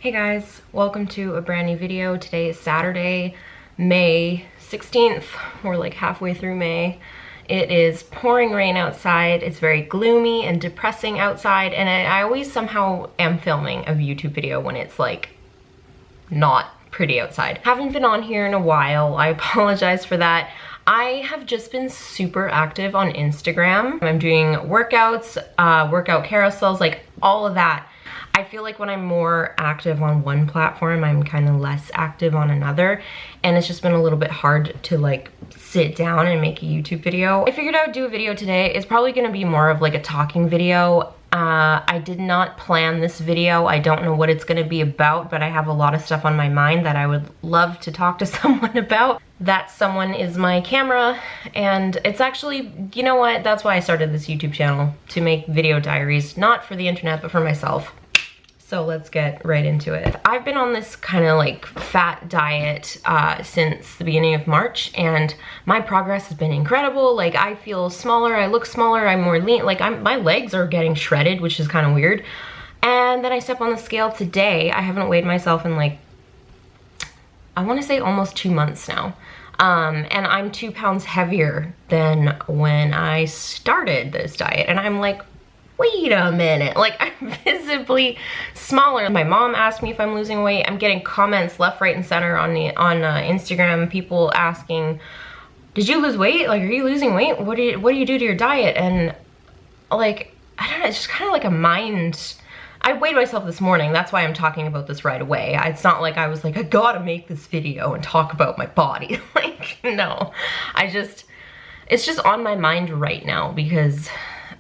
Hey guys, welcome to a brand new video. Today is Saturday, May 16th. We're like halfway through May. It is pouring rain outside. It's very gloomy and depressing outside, and I always somehow am filming a YouTube video when it's like not pretty outside. Haven't been on here in a while. I apologize for that. I have just been super active on Instagram. I'm doing workouts, workout carousels, like all of that. I feel like when I'm more active on one platform, I'm kind of less active on another, and it's just been a little bit hard to like sit down and make a YouTube video. I figured I would do a video today. It's probably gonna be more of like a talking video. I did not plan this video. I don't know what it's gonna be about, but I have a lot of stuff on my mind that I would love to talk to someone about. That someone is my camera, and it's actually, you know what? That's why I started this YouTube channel, to make video diaries, not for the internet, but for myself. So let's get right into it. I've been on this kind of like fat diet since the beginning of March, and my progress has been incredible. Like, I feel smaller, I look smaller, I'm more lean. Like, my legs are getting shredded, which is kind of weird. And then I step on the scale today. I haven't weighed myself in like, I want to say almost 2 months now. And I'm 2 pounds heavier than when I started this diet. And I'm like, wait a minute, like I'm visibly smaller. My mom asked me if I'm losing weight. I'm getting comments left, right, and center on Instagram, people asking, did you lose weight? Like, are you losing weight? What do you do to your diet? And like, I don't know, it's just kind of like a mind. I weighed myself this morning. That's why I'm talking about this right away. It's not like I was like, I gotta make this video and talk about my body. Like, no, it's just on my mind right now because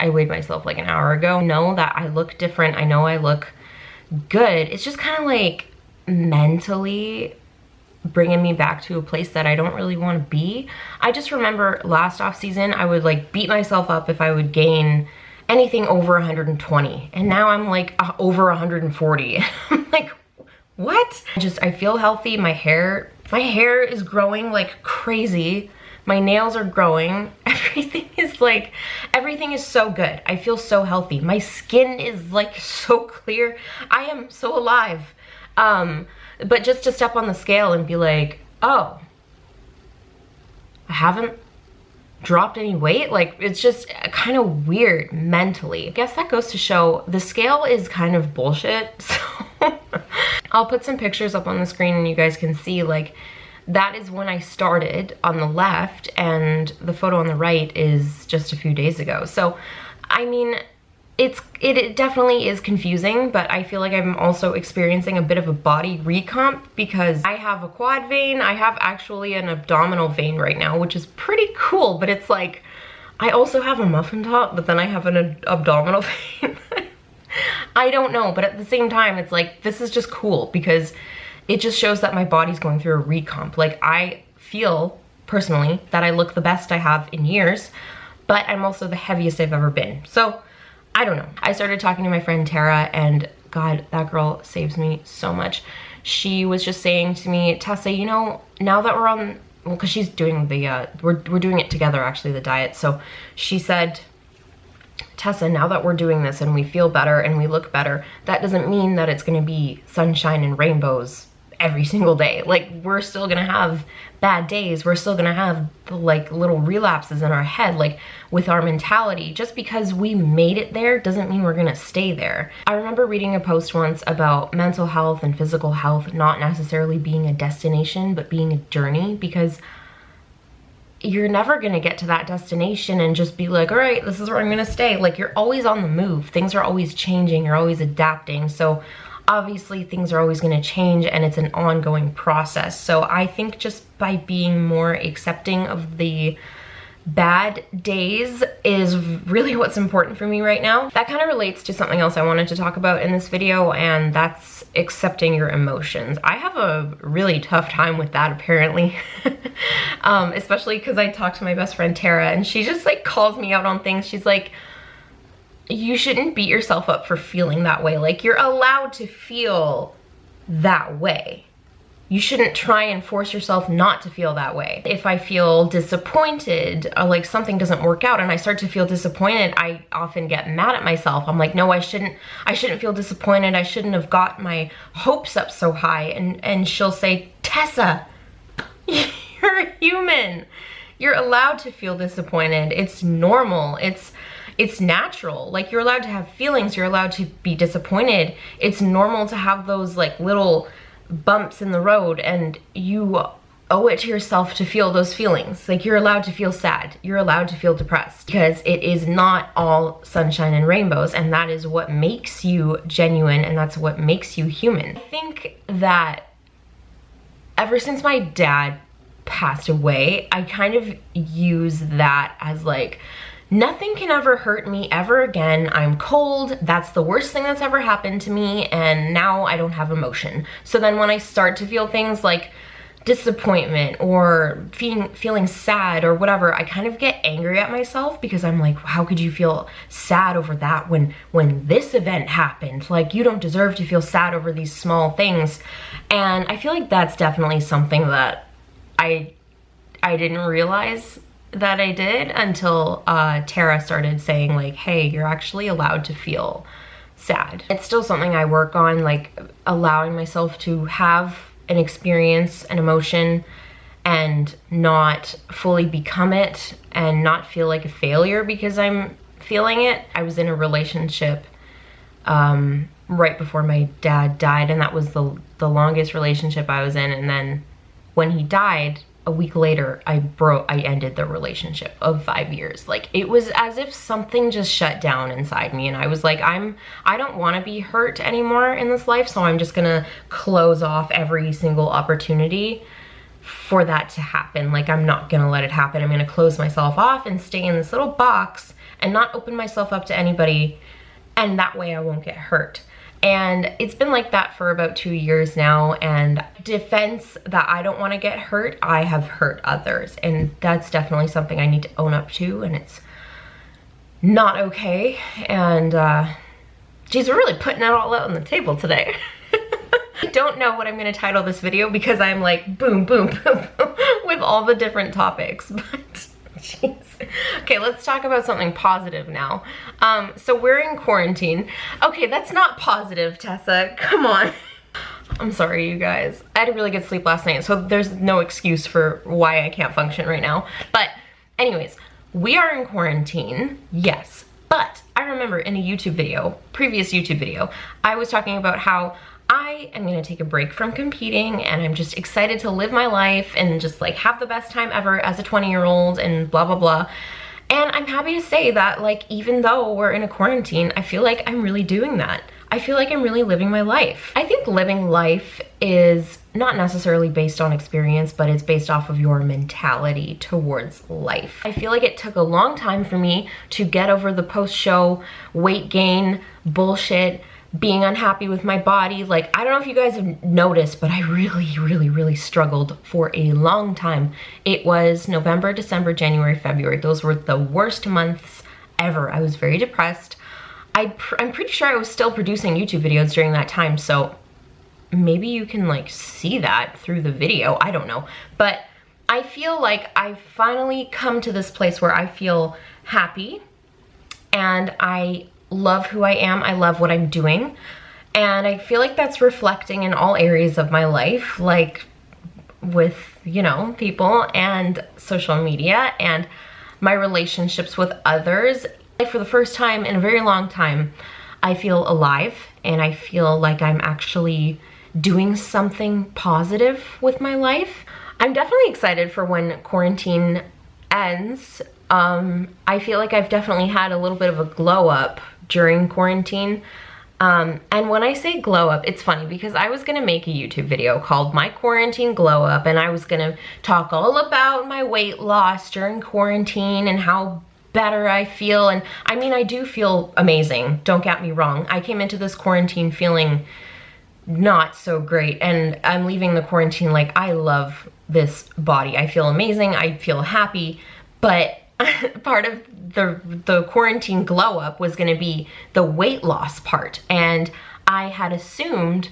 I weighed myself like an hour ago. I know that I look different. I know I look good. It's just kind of like mentally bringing me back to a place that I don't really want to be. I just remember last off season, I would like beat myself up if I would gain anything over 120. And now I'm like over 140. I'm like, what? I feel healthy. My hair is growing like crazy. My nails are growing. Everything is so good. I feel so healthy. My skin is like so clear. I am so alive. But just to step on the scale and be like, oh, I haven't dropped any weight. Like, it's just kind of weird mentally. I guess that goes to show the scale is kind of bullshit. So I'll put some pictures up on the screen and you guys can see, like, that is when I started on the left, and the photo on the right is just a few days ago. So, I mean, it definitely is confusing, but I feel like I'm also experiencing a bit of a body recomp because I have a quad vein. I have actually an abdominal vein right now, which is pretty cool, but it's like, I also have a muffin top, but then I have an abdominal vein. I don't know, but at the same time, it's like, this is just cool because it just shows that my body's going through a recomp. Like, I feel personally that I look the best I have in years, but I'm also the heaviest I've ever been. So I don't know. I started talking to my friend Tara, and God, that girl saves me so much. She was just saying to me, Tessa, you know, now that we're on, well, cause she's doing the, we're doing it together actually, the diet. So she said, Tessa, now that we're doing this and we feel better and we look better, that doesn't mean that it's gonna be sunshine and rainbows every single day. Like, we're still gonna have bad days. We're still gonna have like little relapses in our head, like with our mentality. Just because we made it there doesn't mean we're gonna stay there. I remember reading a post once about mental health and physical health not necessarily being a destination, but being a journey, because you're never gonna get to that destination and just be like, all right, this is where I'm gonna stay. Like, you're always on the move. Things are always changing. You're always adapting. So obviously things are always gonna change, and it's an ongoing process. So I think just by being more accepting of the bad days is really what's important for me right now. That kind of relates to something else I wanted to talk about in this video, and that's accepting your emotions. I have a really tough time with that, apparently. Especially because I talked to my best friend Tara, and she just like calls me out on things. She's like, you shouldn't beat yourself up for feeling that way. Like, you're allowed to feel that way. you shouldn't try and force yourself not to feel that way. If I feel disappointed, or like something doesn't work out and I start to feel disappointed, I often get mad at myself. I'm like, no, I shouldn't feel disappointed. I shouldn't have got my hopes up so high. And she'll say, Tessa, you're a human. You're allowed to feel disappointed. It's normal. It's natural. Like, you're allowed to have feelings. You're allowed to be disappointed. It's normal to have those like little bumps in the road, and you owe it to yourself to feel those feelings. Like, you're allowed to feel sad. You're allowed to feel depressed, because it is not all sunshine and rainbows, and that is what makes you genuine, and that's what makes you human. I think that ever since my dad passed away, I kind of use that as like, nothing can ever hurt me ever again. I'm cold. That's the worst thing that's ever happened to me. And now I don't have emotion. So then when I start to feel things like disappointment or feeling sad or whatever, I kind of get angry at myself, because I'm like, how could you feel sad over that when this event happened? Like, you don't deserve to feel sad over these small things. And I feel like that's definitely something that I didn't realize that I did until Tara started saying like, hey, you're actually allowed to feel sad. It's still something I work on, like allowing myself to have an experience, an emotion, and not fully become it, and not feel like a failure because I'm feeling it. I was in a relationship right before my dad died, and that was the longest relationship I was in. And then when he died, a week later, I ended the relationship of 5 years. Like, it was as if something just shut down inside me, and I was like, I don't want to be hurt anymore in this life, so I'm just gonna close off every single opportunity for that to happen. Like, I'm not gonna let it happen. I'm gonna close myself off and stay in this little box and not open myself up to anybody, and that way I won't get hurt. And it's been like that for about 2 years now, and defense that I don't want to get hurt, I have hurt others, and that's definitely something I need to own up to, and it's not okay. And geez, we're really putting it all out on the table today. I don't know what I'm going to title this video, because I'm like boom, boom, boom, boom with all the different topics, but jeez. Okay, let's talk about something positive now. So we're in quarantine. Okay, that's not positive, Tessa. Come on. I'm sorry, you guys. I had a really good sleep last night, so there's no excuse for why I can't function right now. But anyways, we are in quarantine, yes. But I remember in a YouTube video, previous YouTube video, I was talking about how I am gonna take a break from competing, and I'm just excited to live my life and just like have the best time ever as a 20-year-old and blah, blah, blah. And I'm happy to say that, like, even though we're in a quarantine, I feel like I'm really doing that. I feel like I'm really living my life. I think living life is not necessarily based on experience, but it's based off of your mentality towards life. I feel like it took a long time for me to get over the post-show weight gain bullshit, being unhappy with my body. Like, I don't know if you guys have noticed, but I really struggled for a long time. It was November, December, January, February. Those were the worst months ever. I was very depressed. I'm pretty sure I was still producing YouTube videos during that time, so maybe you can like see that through the video. I don't know. But I feel like I've finally come to this place where I feel happy, and I love who I am. I love what I'm doing, and I feel like that's reflecting in all areas of my life, like with, you know, people and social media and my relationships with others. Like, for the first time in a very long time, I feel alive, and I feel like I'm actually doing something positive with my life. I'm definitely excited for when quarantine ends. I feel like I've definitely had a little bit of a glow up during quarantine. And when I say glow up, it's funny because I was gonna make a YouTube video called My Quarantine Glow Up, and I was gonna talk all about my weight loss during quarantine and how better I feel. And I mean, I do feel amazing, don't get me wrong. I came into this quarantine feeling not so great, and I'm leaving the quarantine like, I love this body. I feel amazing, I feel happy, but part of the quarantine glow up was gonna be the weight loss part, and I had assumed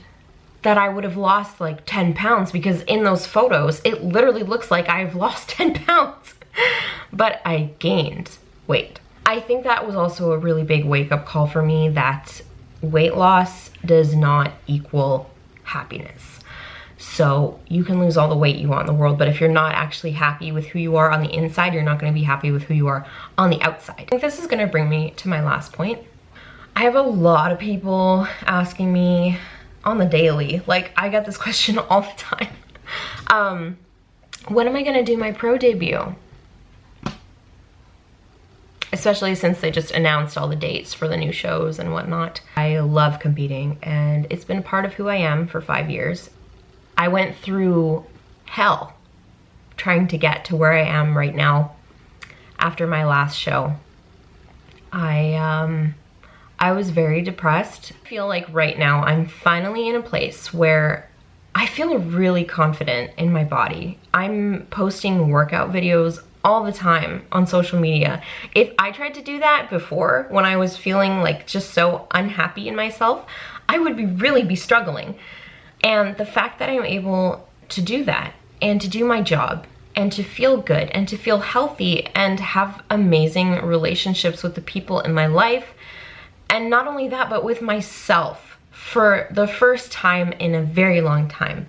that I would have lost like 10 pounds, because in those photos, it literally looks like I've lost 10 pounds, but I gained weight. I think that was also a really big wake-up call for me, that weight loss does not equal happiness. So you can lose all the weight you want in the world, but if you're not actually happy with who you are on the inside, you're not going to be happy with who you are on the outside. I think this is going to bring me to my last point. I have a lot of people asking me on the daily, like I get this question all the time. When am I going to do my pro debut? Especially since they just announced all the dates for the new shows and whatnot. I love competing, and it's been a part of who I am for 5 years. I went through hell trying to get to where I am right now after my last show. I was very depressed. I feel like right now I'm finally in a place where I feel really confident in my body. I'm posting workout videos all the time on social media. If I tried to do that before, when I was feeling like just so unhappy in myself, I would really be struggling. And the fact that I'm able to do that and to do my job and to feel good and to feel healthy and have amazing relationships with the people in my life, and not only that, but with myself for the first time in a very long time.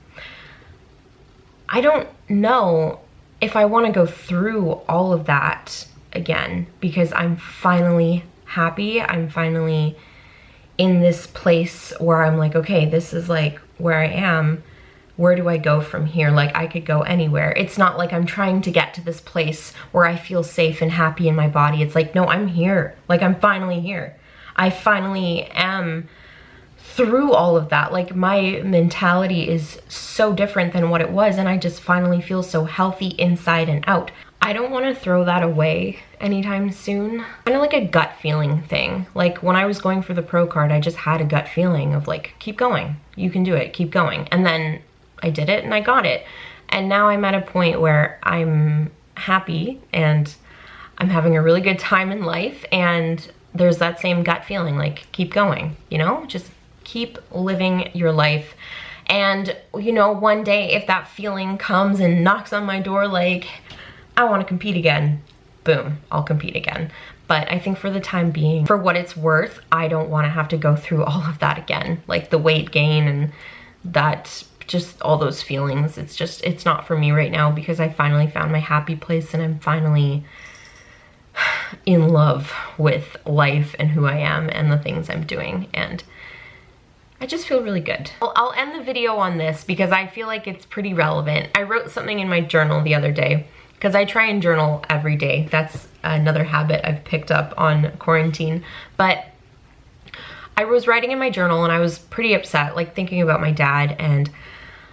I don't know if I want to go through all of that again, because I'm finally happy. I'm finally in this place where I'm like, okay, this is like where I am. Where do I go from here? Like, I could go anywhere. It's not like I'm trying to get to this place where I feel safe and happy in my body. It's like, no, I'm here. Like, I'm finally here. I finally am through all of that. Like, my mentality is so different than what it was, and I just finally feel so healthy inside and out. I don't want to throw that away anytime soon. Kind of like a gut feeling thing. Like, when I was going for the pro card, I just had a gut feeling of like, keep going, you can do it, keep going. And then I did it and I got it. And now I'm at a point where I'm happy and I'm having a really good time in life, and there's that same gut feeling, like, keep going, you know, just keep living your life. And, you know, one day if that feeling comes and knocks on my door, like, I want to compete again, boom, I'll compete again. But I think for the time being, for what it's worth, I don't want to have to go through all of that again, like the weight gain and that, just all those feelings. It's not for me right now, because I finally found my happy place and I'm finally in love with life and who I am and the things I'm doing, and I just feel really good. I'll end the video on this because I feel like it's pretty relevant. I wrote something in my journal the other day, because I try and journal every day. That's another habit I've picked up on quarantine. But I was writing in my journal and I was pretty upset, like thinking about my dad, and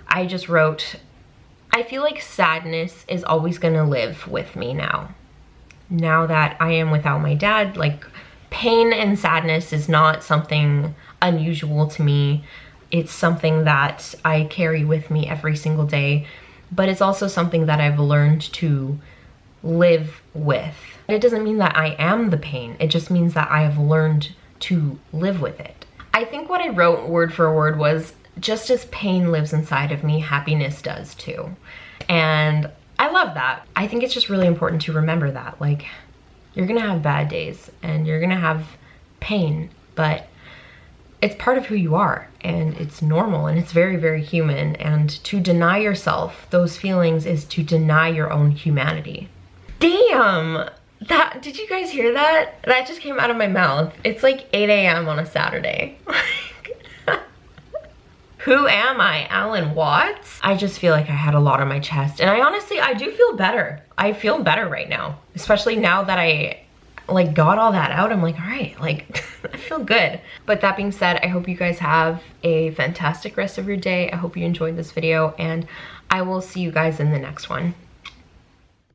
I just wrote, I feel like sadness is always gonna live with me now. Now that I am without my dad, like, pain and sadness is not something unusual to me. It's something that I carry with me every single day, but it's also something that I've learned to live with. It doesn't mean that I am the pain. It just means that I have learned to live with it. I think what I wrote word for word was, just as pain lives inside of me, happiness does too. And I love that. I think it's just really important to remember that. Like, you're gonna have bad days and you're gonna have pain, but it's part of who you are, and it's normal, and it's very, very human. And to deny yourself those feelings is to deny your own humanity. Damn! Did you guys hear that? That just came out of my mouth. It's like 8 a.m. on a Saturday. Who am I, Alan Watts? I just feel like I had a lot on my chest, and I do feel better. I feel better right now, especially now that I like got all that out. I'm like, all right, like I feel good. But that being said, I hope you guys have a fantastic rest of your day. I hope you enjoyed this video, and I will see you guys in the next one.